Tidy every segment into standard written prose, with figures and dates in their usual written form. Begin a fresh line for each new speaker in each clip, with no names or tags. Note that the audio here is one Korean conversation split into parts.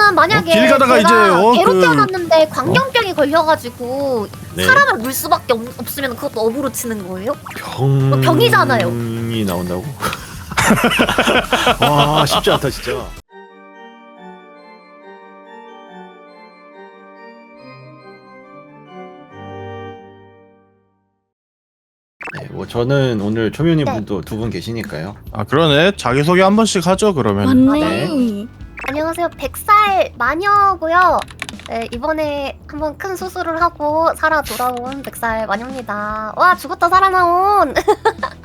그러면 만약에
길 가다가
제가
이제
개로 태어났는데 광견병이 걸려가지고
네.
사람을 물 수밖에 없으면 그것도 업으로 치는 거예요? 병이잖아요.
병이 나온다고? 와 쉽지 않다 진짜. 네, 뭐 저는 오늘 초면인
네.
분도 두 분 계시니까요.
아 그러네. 자기소개 한 번씩 하죠 그러면.
맞네.
안녕하세요. 100살 마녀고요. 네, 이번에 한번 큰 수술을 하고 살아 돌아온 100살 마녀입니다. 와, 죽었다 살아나온.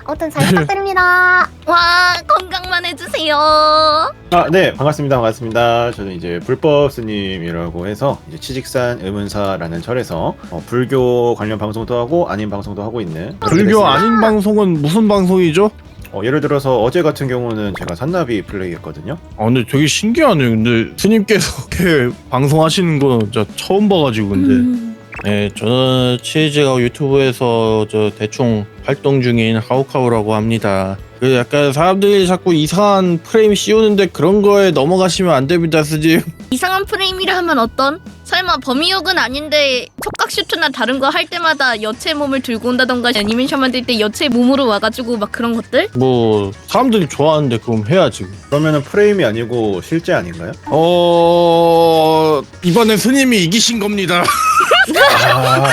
아무튼 잘 부탁드립니다.
와, 건강만 해주세요.
아, 네, 반갑습니다. 반갑습니다. 저는 이제 불법 스님이라고 해서 이제 치직산 의문사라는 절에서 불교 관련 방송도 하고 아닌 방송도 하고 있는
불교 아닌 방송은 무슨 방송이죠?
예를 들어서 어제 같은 경우는 제가 산나비 플레이했거든요.
근데 되게 신기하네요. 근데 스님께서 이렇게 방송하시는 거 진짜 처음 봐가지고 근데. 네, 저는 치즈가 유튜브에서 저 대충 활동 중인 하우카우라고 합니다. 그 약간 사람들이 자꾸 이상한 프레임 씌우는데 그런 거에 넘어가시면 안 됩니다, 스님.
이상한 프레임이라 하면 어떤? 설마 범위욕은 아닌데 촉각 슈트나 다른 거 할 때마다 여체 몸을 들고 온다던가 애니메이션 만들 때 여체 몸으로 와가지고 막 그런 것들?
뭐 사람들이 좋아하는데 그럼 해야지.
그러면은 프레임이 아니고 실제 아닌가요?
이번에 스님이 이기신 겁니다.
아.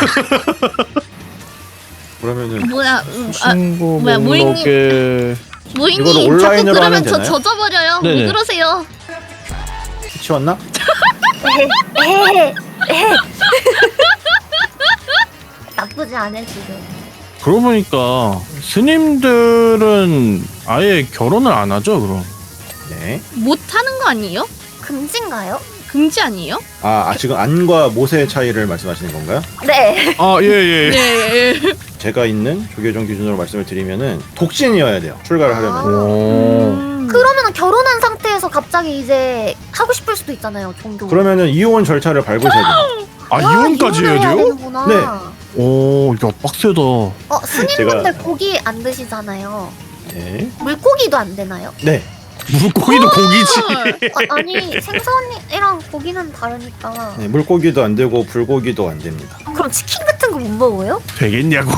그러면은
뭐야?
신고
뭐야,
목록에
모잉님
이거를
자꾸
온라인으로
그러면
하면
저
되나요?
젖어버려요.
네네.
왜 그러세요?
치웠나?
나쁘지 않을 지금.
그러고 보니까 스님들은 아예 결혼을 안 하죠 그럼?
네.
못하는 거 아니에요?
금지인가요?
금지 아니에요?
지금 안과 못의 차이를 말씀하시는 건가요?
네.
예예.
네.
제가 있는 조계종 기준으로 말씀을 드리면은 독신이어야 돼요. 출가를 하려면.
오.
그러면 결혼한 상태에서 갑자기 이제 하고 싶을 수도 있잖아요, 종교.
그러면 이혼 절차를 밟으셔야 돼요.
이혼까지 해야 돼요?
되는구나.
네.
오, 야 빡세다.
스님분들
제가-
고기 안 드시잖아요.
네.
물고기도 안 되나요?
네.
물고기도 고기지.
아니 생선이랑 고기는 다르니까.
네. 물고기도 안 되고 불고기도 안 됩니다.
그럼 치킨 같은 거 못 먹어요?
되겠냐고.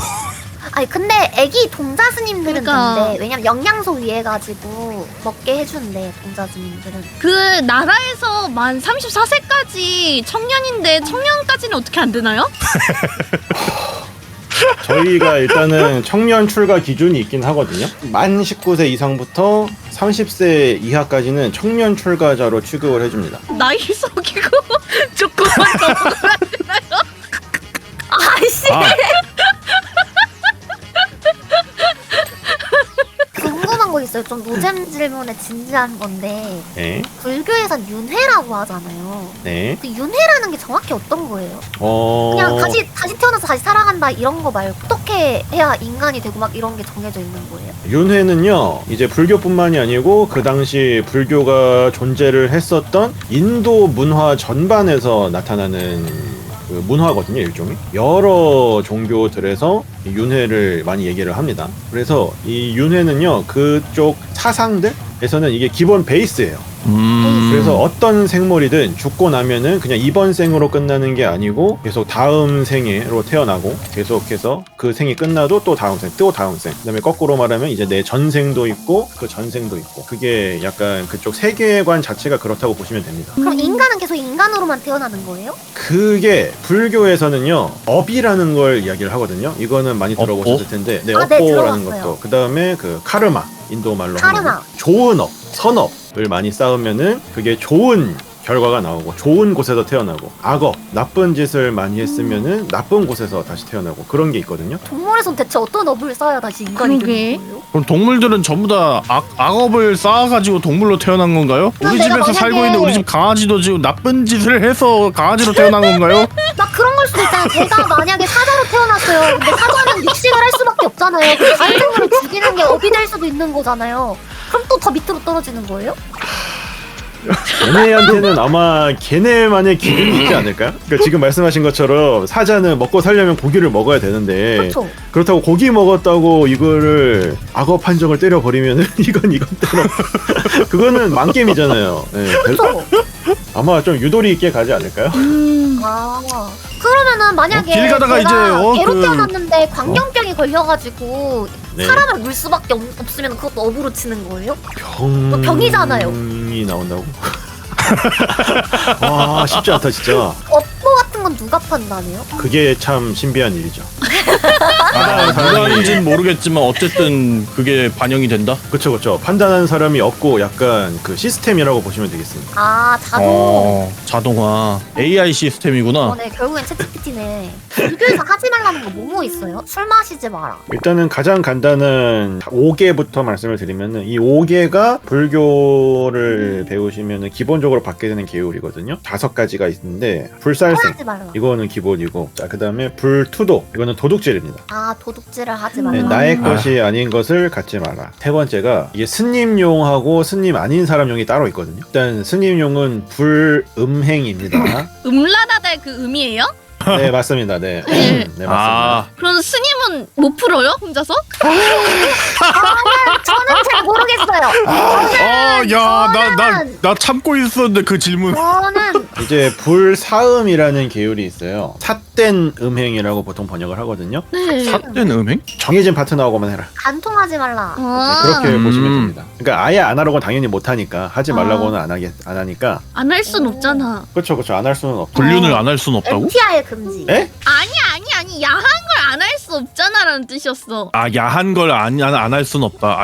아니 근데 애기 동자 스님들은
그러니까.
된대. 왜냐면 영양소 위해 가지고 먹게 해준대 동자 스님들은.
그 나라에서 만 34세까지 청년인데 청년까지는 어떻게 안 되나요?
저희가 일단은 청년 출가 기준이 있긴 하거든요. 만 19세 이상부터 30세 이하까지는 청년 출가자로 취급을 해줍니다.
나이 속이고 조금만 더 먹으면 안 되나요?
아이씨.
아,
궁금한 거 있어요. 좀 노잼 질문에 진지한 건데
네.
불교에선 윤회라고 하잖아요.
네.
근데 윤회라는 게 정확히 어떤 거예요?
어.
그냥 다시 태어나서 다시 살아간다 이런 거 말고 어떻게 해야 인간이 되고 막 이런 게 정해져 있는 거예요?
윤회는요, 이제 불교뿐만이 아니고 그 당시 불교가 존재를 했었던 인도 문화 전반에서 나타나는 그 문화거든요, 일종의. 여러 종교들에서 이 윤회를 많이 얘기를 합니다. 그래서 이 윤회는요, 그쪽 사상들에서는 이게 기본 베이스예요. 그래서 어떤 생물이든 죽고 나면은 그냥 이번 생으로 끝나는 게 아니고 계속 다음 생으로 태어나고 계속해서 그 생이 끝나도 또 다음 생, 또 다음 생. 그다음에 거꾸로 말하면 이제 내 전생도 있고 그 전생도 있고 그게 약간 그쪽 세계관 자체가 그렇다고 보시면 됩니다.
그럼 인간은 계속 인간으로만 태어나는 거예요?
그게 불교에서는요 업이라는 걸 이야기를 하거든요. 이거는 많이 들어보셨을 텐데, 네,
아, 네,
업보라는
들어봤어요.
것도. 그 다음에 그 카르마, 인도 말로
카르마.
하면 좋은 업, 선업을 많이 쌓으면은 그게 좋은 결과가 나오고 좋은 곳에서 태어나고, 악업, 나쁜 짓을 많이 했으면은 나쁜 곳에서 다시 태어나고 그런 게 있거든요.
동물에선 대체 어떤 업을 쌓아야 다시 인간이
그러게.
되는 거예요?
그럼 동물들은 전부 다 악업을 쌓아가지고 동물로 태어난 건가요? 우리
내가
집에서
만약에-
살고 있는 우리 집 강아지도 지금 나쁜 짓을 해서 강아지로 태어난 건가요?
막 그런 걸 수도 있잖아요. 제가 만약에 사자로 태어났어요. 근데 사자는 육식을 할 수밖에 없잖아요. 그럼 다른 생물을 죽이는 게 업이 될 수도 있는 거잖아요. 그럼 또 더 밑으로 떨어지는 거예요?
걔네한테는 아마 걔네만의 기준이 있지 않을까요? 그러니까 지금 말씀하신 것처럼 사자는 먹고 살려면 고기를 먹어야 되는데
그렇죠.
그렇다고 고기 먹었다고 이거를 악어 판정을 때려버리면은 이건 이것대로 그거는 망겜이잖아요. 네,
그렇죠.
아마 좀 유도리 있게 가지 않을까요?
아 그러면은 만약에
길 가다가
제가
이제,
개로
그-
태어났는데 광견병이 걸려가지고
네.
사람을 물 수밖에 없으면 그것도 업으로 치는 거예요?
병이
병이잖아요.
나온다고? 와 쉽지 않다 진짜.
업보 같은 건 누가 판단해요?
그게 참 신비한 일이죠.
누가 하는지는 모르겠지만 어쨌든 그게 반영이 된다.
그쵸. 판단하는 사람이 없고 약간 그 시스템이라고 보시면 되겠습니다.
아 자동.
자동화 AI 시스템이구나.
네 결국엔 챗GPT네. 불교에서 하지 말라는 거 뭐뭐 있어요? 술 마시지 마라.
일단은 가장 간단한 5개부터 말씀을 드리면은 이 5개가 불교를 배우시면은 기본적으로 받게 되는 계율이거든요. 5가지가 있는데 불살생
하지 말라.
이거는 기본이고 자 그다음에 불투도 이거는 도둑질입니다.
아 도둑질을 하지 말라.
네, 나의 것이 아닌 것을 갖지 마라. 세 번째가 이게 스님용하고 스님 아닌 사람용이 따로 있거든요. 일단 스님용은 불음행입니다.
음란하다의 그 음이에요?
네 맞습니다. 네,
네.
네 맞습니다.
아,
그럼 스님은 못 풀어요? 혼자서?
저는 잘 모르겠어요.
나 참고 있었는데 그 질문.
저는
이제 불사음이라는 계율이 있어요. 삿된 음행이라고 보통 번역을 하거든요.
네.
삿된 음행?
정해진 파트너하고만 해라.
간통하지 말라.
그렇게
음.
보시면 됩니다. 그러니까 아예 안 하라고는 당연히 못 하니까 하지 말라고는 안 하니까
안 할 순 없잖아.
그렇죠 안 할 수는 없죠.
불륜을 안 할 순 없다고?
MTI 금지.
에?
아니 야한 걸 안 할 수 없잖아라는 뜻이었어.
아, 야한 걸 안 할 순 없다.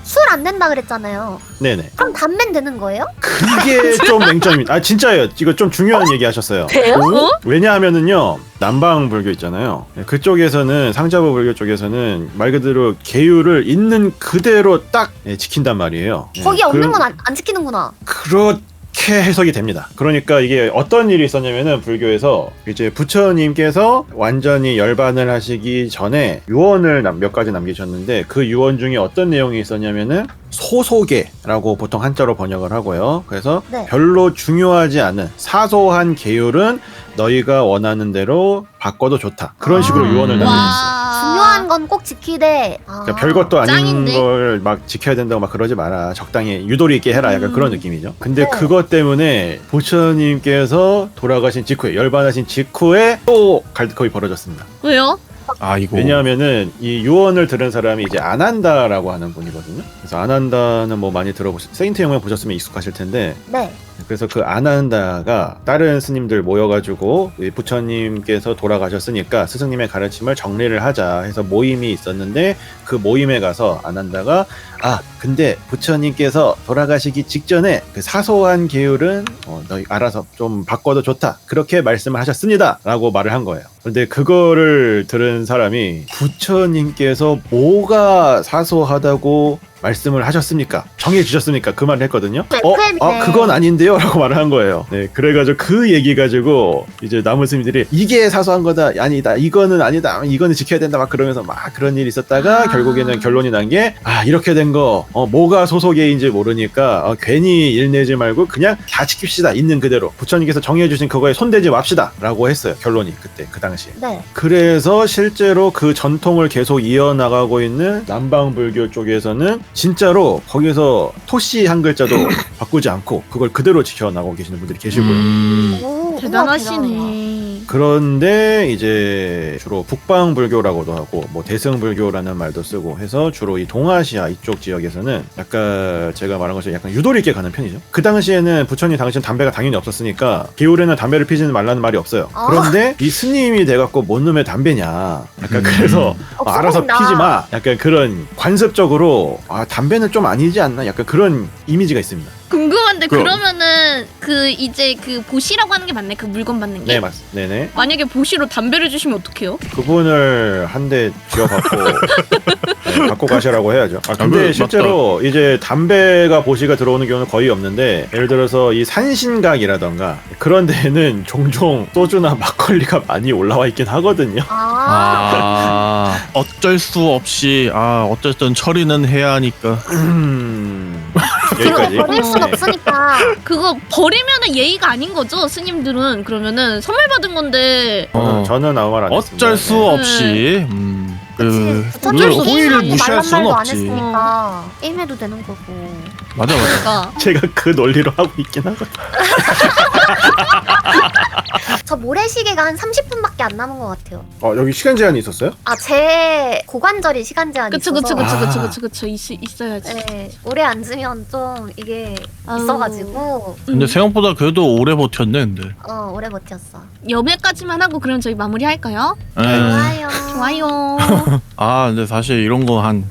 술 안 된다 그랬잖아요.
네네.
그럼 담배는 되는 거예요?
그게 좀 맹점입니다. 아 진짜예요. 이거 좀 중요한 얘기 하셨어요.
돼요?
왜냐하면은요 남방 불교 있잖아요. 그쪽에서는 상자부 불교 쪽에서는 말 그대로 계율을 있는 그대로 딱 지킨단 말이에요.
거기 없는
그-
건 안 지키는구나.
그렇게 해석이 됩니다. 그러니까 이게 어떤 일이 있었냐면은 불교에서 이제 부처님께서 완전히 열반을 하시기 전에 유언을 몇 가지 남기셨는데 그 유언 중에 어떤 내용이 있었냐면은 소소계라고 보통 한자로 번역을 하고요. 그래서
네.
별로 중요하지 않은 사소한 계율은 너희가 원하는 대로 바꿔도 좋다. 그런 식으로 유언을 남겼어요.
중요한 건 꼭 지키되. 아.
그러니까 별것도 아닌
짱인데?
걸 막 지켜야 된다고 막 그러지 마라. 적당히 유도리 있게 해라. 약간 그런 느낌이죠. 근데
네.
그것 때문에 부처님께서 돌아가신 직후에 열반하신 직후에 또 갈등이 벌어졌습니다.
왜요?
아, 이거.
왜냐하면은 이 유언을 들은 사람이 이제 아난다라고 하는 분이거든요. 그래서 아난다는 뭐 많이 세인트 영화 보셨으면 익숙하실 텐데
네.
그래서 그 아난다가 다른 스님들 모여가지고 이 부처님께서 돌아가셨으니까 스승님의 가르침을 정리를 하자 해서 모임이 있었는데 그 모임에 가서 아난다가 근데 부처님께서 돌아가시기 직전에 그 사소한 계율은 너희 알아서 좀 바꿔도 좋다 그렇게 말씀을 하셨습니다 라고 말을 한 거예요. 근데 그거를 들은 사람이 부처님께서 뭐가 사소하다고 말씀을 하셨습니까? 정해 주셨습니까? 그 말을 했거든요.
네,
그건 아닌데요? 라고 말을 한 거예요. 네, 그래가지고 그 얘기 가지고 이제 남은 스님들이 이게 사소한 거다. 아니다. 이거는 아니다. 이거는 지켜야 된다. 막 그러면서 막 그런 일이 있었다가 결국에는 결론이 난 게 이렇게 된 거 뭐가 소속계인지 모르니까 괜히 일 내지 말고 그냥 다 지킵시다. 있는 그대로. 부처님께서 정해 주신 그거에 손대지 맙시다. 라고 했어요. 결론이 그때 그 당시에.
네.
그래서 실제로 그 전통을 계속 이어나가고 있는 남방불교 쪽에서는 진짜로 거기서 토시 한 글자도 바꾸지 않고 그걸 그대로 지켜나가고 계시는 분들이 계시고요.
오,
대단하시네.
그런데 이제 주로 북방불교라고도 하고 뭐 대승불교라는 말도 쓰고 해서 주로 이 동아시아 이쪽 지역에서는 약간 제가 말한 것처럼 약간 유도리 있게 가는 편이죠. 그 당시에는 부처님 당시엔 담배가 당연히 없었으니까 기울에는 담배를 피지는 말라는 말이 없어요. 그런데 이 스님이 돼갖고 뭔 놈의 담배냐 약간 그래서 알아서
없어진다.
피지 마 약간 그런 관습적으로 담배는 좀 아니지 않나 약간 그런 이미지가 있습니다.
궁금한데
그럼.
그러면은 그 이제 그 보시라고 하는 게 맞네. 그 물건 받는 게.
네 맞습니다. 네네.
만약에 보시로 담배를 주시면 어떡해요?
그분을 한 대 쥐어갖고 갖고 가시라고 해야죠.
그,
근데
맞다.
실제로 이제 담배가 보시가 들어오는 경우는 거의 없는데 예를 들어서 이 산신각이라던가 그런 데는 종종 소주나 막걸리가 많이 올라와 있긴 하거든요.
어쩔 수 없이 어쨌든 처리는 해야 하니까.
여기까지.
버릴 순
어.
없으니까.
그거 버리면은 예의가 아닌 거죠 스님들은. 그러면은 선물 받은 건데.
저는 아무 말 안 했습니다.
어쩔 수
네.
없이 그
부처님
호의를 무시할 수는
안
없지.
했으니까 게임해도 되는 거고.
맞아.
그러니까
제가 그 논리로 하고 있긴 하거든요.
저 모래시계가 한 30분밖에 안 남은 것 같아요.
여기 시간 제한이 있었어요?
아, 제 고관절이 시간 제한이
그쵸
있어서.
그쵸 있어야지.
네, 오래 앉으면 좀 이게
아우.
있어가지고
근데 생각보다 그래도 오래 버텼네 근데.
오래 버텼어.
여기까지만 하고 그럼 저희 마무리할까요?
예.
좋아요.
좋아요.
아 근데 사실 이런 거 한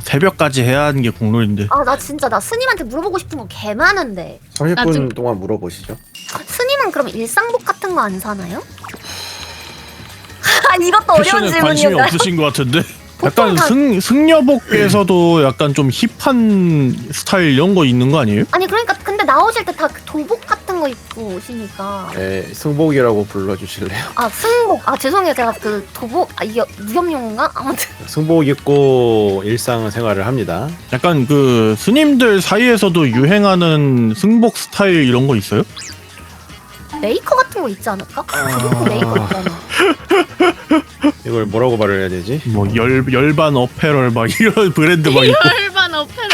새벽까지 해야 하는 게 공룰인데.
아, 나 진짜 나 스님한테 물어보고 싶은 거 개 많은데.
30분
나중-
동안 물어보시죠.
스님은 그럼 일상복 같은 거 안 사나요? 아, 이것도 어려운
패션에 관심이
질문이었나요?
없으신 것 같은데.
보통
약간
다-
승려복에서도 약간 좀 힙한 스타일 이런 거 있는 거 아니에요?
아니 그러니까 근데 나오실 때 다 도복 같은 거 입고 오시니까.
네, 승복이라고 불러주실래요?
아, 승복. 아, 죄송해요. 제가 그 도복 이게 무협용인가? 아무튼
승복 입고 일상생활을 합니다.
약간 그 스님들 사이에서도 유행하는 승복 스타일 이런 거 있어요?
메이커 같은 거 있지 않을까? 그리고 메이커 있잖아.
이걸 뭐라고 말을 해야 되지?
뭐 열반 어페럴 막 이런 브랜드 막 있고.
열반 어페라.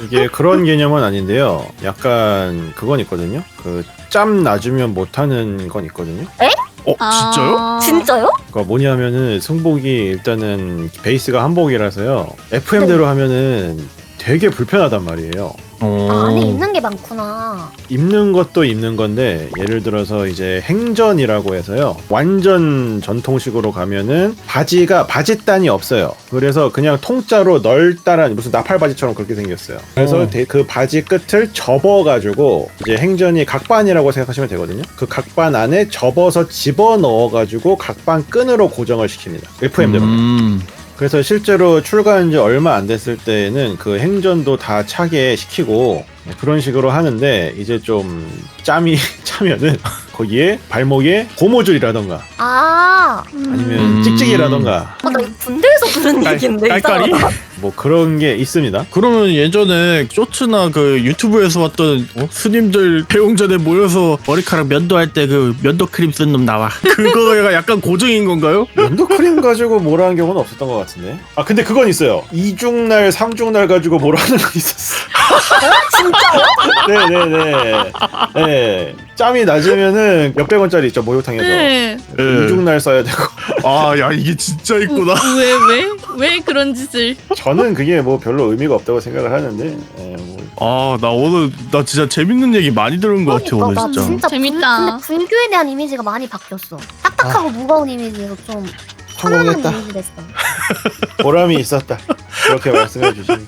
이게 그런 개념은 아닌데요. 약간 그건 있거든요. 그 짬 놔주면 못하는 건 있거든요.
진짜요?
진짜요?
그러니까 뭐냐면은 승복이 일단은 베이스가 한복이라서요. FM대로 하면은 되게 불편하단 말이에요.
아, 안에 입는 게 많구나.
입는 것도 입는 건데 예를 들어서 이제 행전이라고 해서요. 완전 전통식으로 가면은 바지단이 없어요. 그래서 그냥 통짜로 널따란 무슨 나팔 바지처럼 그렇게 생겼어요. 그래서 그 바지 끝을 접어가지고 이제 행전이 각반이라고 생각하시면 되거든요. 그 각반 안에 접어서 집어 넣어가지고 각반 끈으로 고정을 시킵니다. FM대로. 그래서 실제로 출간한 지 얼마 안 됐을 때에는 그 행전도 다 차게 시키고 그런 식으로 하는데 이제 좀 짬이 차면은 거기에 발목에 고무줄이라던가 아니면 찍찍이라던가
나 이거 군대에서 들은 얘기인데.
깔깔이?
뭐 그런 게 있습니다.
그러면 예전에 쇼츠나 그 유튜브에서 봤던 스님들 배용전에 모여서 머리카락 면도할 때 그 면도 크림 쓴 놈 나와. 그거가 약간 고정인 건가요?
면도 크림 가지고 뭐라는 경우는 없었던 것 같은데. 아 근데 그건 있어요. 이중날, 삼중날 가지고 뭐라는 건 있었어.
진짜요?
네네네. 네. 짬이 낮으면은 몇백 원짜리 있죠 목욕탕에서.
네.
이중날 써야 되고.
아, 야 이게 진짜 있구나.
왜 그런 짓을?
저는 그게 뭐 별로 의미가 없다고 생각을 하는데. 뭐.
아, 나 오늘 나 진짜 재밌는 얘기 많이 들은 것 같아 오늘
나
진짜.
진짜
재밌다.
근데 불교에 대한 이미지가 많이 바뀌었어. 딱딱하고 무거운 이미지에서 좀 편안한
성공했다.
이미지 됐어.
보람이 있었다. 그렇게 말씀해 주시니.